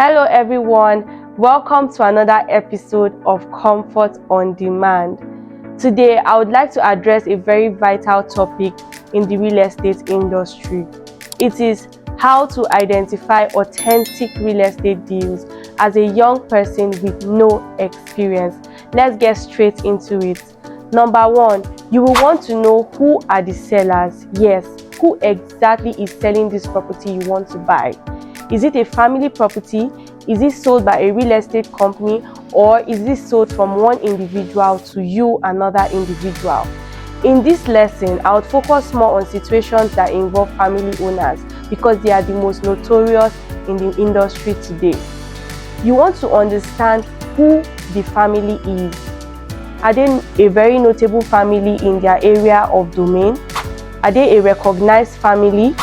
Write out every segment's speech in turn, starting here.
Hello everyone, welcome to another episode of Comfort on Demand. Today I would like to address a very vital topic in the real estate industry. It is how to identify authentic real estate deals as a young person with no experience. Let's get straight into it. Number one, you will want to know who are the sellers. Yes, who exactly is selling this property you want to buy. Is it a family property? Is it sold by a real estate company, or is this sold from one individual to you, another individual? In this lesson, I would focus more on situations that involve family owners because they are the most notorious in the industry today. You want to understand who the family is. Are they a very notable family in their area of domain? Are they a recognized family?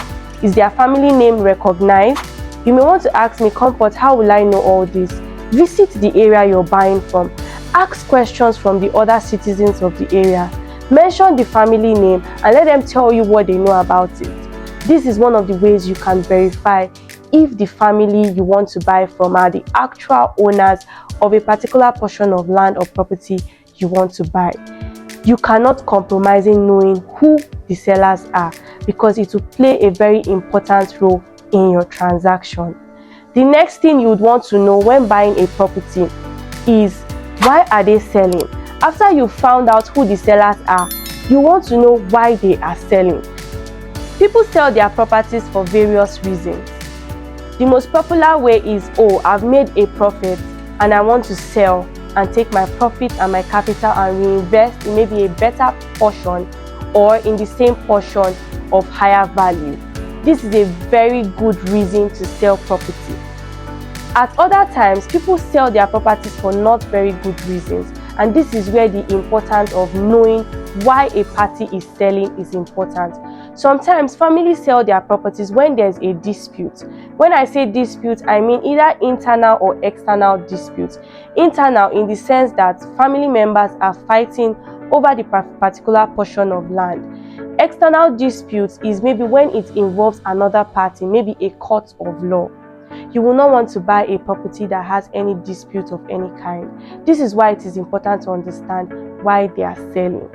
Is their family name recognized? You may want to ask me, Comfort, how will I know all this? Visit the area you're buying from. Ask questions from the other citizens of the area. Mention the family name and let them tell you what they know about it. This is one of the ways you can verify if the family you want to buy from are the actual owners of a particular portion of land or property you want to buy. You cannot compromise in knowing who the sellers are because it will play a very important role in your transaction. The next thing you would want to know when buying a property is, why are they selling? After you found out who the sellers are, you want to know why they are selling. People sell their properties for various reasons. The most popular way is, I've made a profit and I want to sell and take my profit and my capital and reinvest in maybe a better portion or in the same portion of higher value. This is a very good reason to sell property. At other times, people sell their properties for not very good reasons, and this is where the importance of knowing why a party is selling is important. Sometimes families sell their properties when there's a dispute. When I say dispute, I mean either internal or external disputes. Internal in the sense that family members are fighting over the particular portion of land. External disputes is maybe when it involves another party, maybe a court of law. You will not want to buy a property that has any dispute of any kind. This is why it is important to understand why they are selling.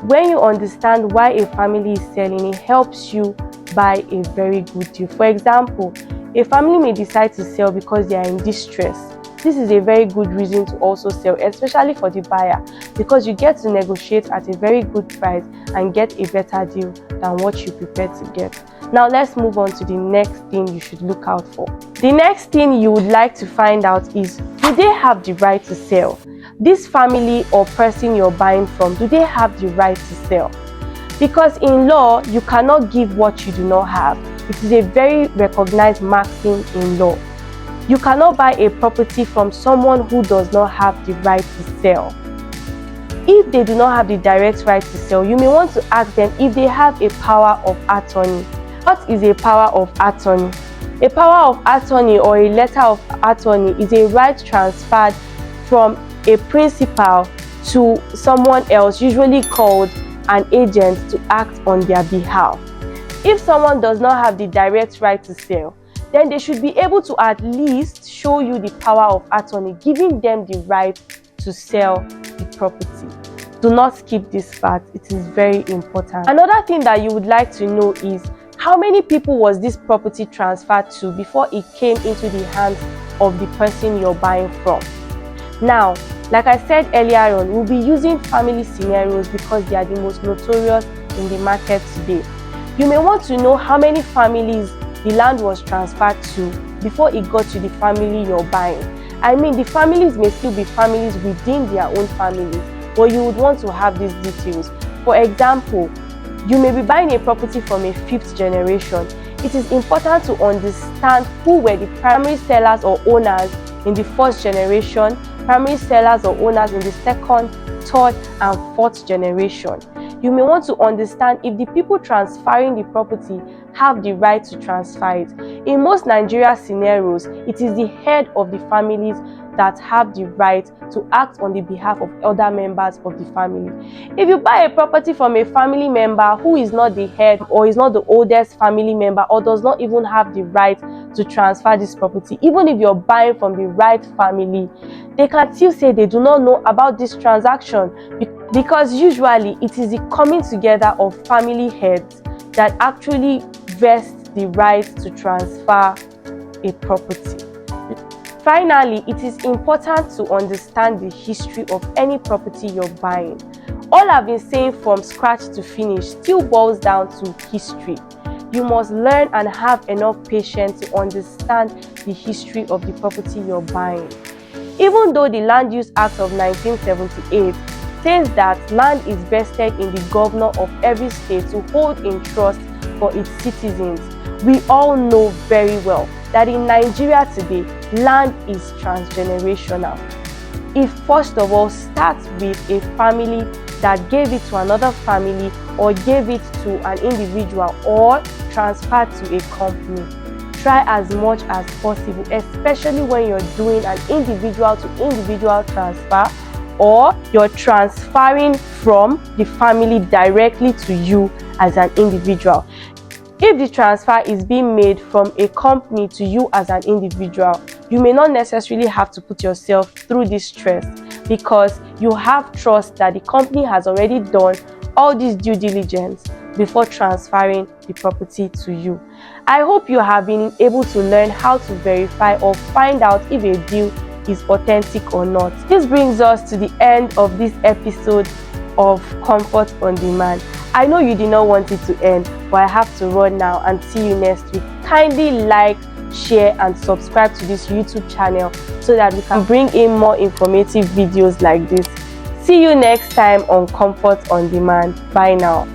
When you understand why a family is selling, it helps you buy a very good deal. For example, a family may decide to sell because they are in distress. This is a very good reason to also sell, especially for the buyer, because you get to negotiate at a very good price and get a better deal than what you prepared to get. Now let's move on to the next thing you should look out for. The next thing you would like to find out is, do they have the right to sell? This family or person you're buying from, do they have the right to sell? Because in law, you cannot give what you do not have. It is a very recognized maxim in law. You cannot buy a property from someone who does not have the right to sell. If they do not have the direct right to sell, you may want to ask them if they have a power of attorney. What is a power of attorney? A power of attorney or a letter of attorney is a right transferred from a principal to someone else, usually called an agent, to act on their behalf. If someone does not have the direct right to sell, then they should be able to at least show you the power of attorney, giving them the right to sell the property. Do not skip this part, it is very important. Another thing that you would like to know is, how many people was this property transferred to before it came into the hands of the person you're buying from? Now, like I said earlier on, we'll be using family scenarios because they are the most notorious in the market today. You may want to know how many families the land was transferred to before it got to the family you're buying. I mean, the families may still be families within their own families, but you would want to have these details. For example, you may be buying a property from a fifth generation. It is important to understand who were the primary sellers or owners in the first generation, primary sellers or owners in the second, third, and fourth generation. You may want to understand if the people transferring the property have the right to transfer it. In most Nigeria scenarios, it is the head of the families that have the right to act on the behalf of other members of the family. If you buy a property from a family member who is not the head or is not the oldest family member or does not even have the right to transfer this property, even if you're buying from the right family, they can still say they do not know about this transaction, because usually it is the coming together of family heads that actually vest the right to transfer a property. Finally, it is important to understand the history of any property you're buying. All I've been saying from scratch to finish still boils down to history. You must learn and have enough patience to understand the history of the property you're buying. Even though the Land Use Act of 1978 says that land is vested in the governor of every state to hold in trust for its citizens, we all know very well that in Nigeria today, land is transgenerational. It first of all starts with a family that gave it to another family or gave it to an individual or transferred to a company. Try as much as possible, especially when you're doing an individual to individual transfer or you're transferring from the family directly to you as an individual. If the transfer is being made from a company to you as an individual, you may not necessarily have to put yourself through this stress because you have trust that the company has already done all this due diligence before transferring the property to you. I hope you have been able to learn how to verify or find out if a deal is authentic or not. This brings us to the end of this episode of Comfort on Demand. I know you did not want it to end, but I have to run now and see you next week. Kindly like, share and subscribe to this YouTube channel so that we can bring in more informative videos like this. See you next time on Comfort on Demand. Bye now.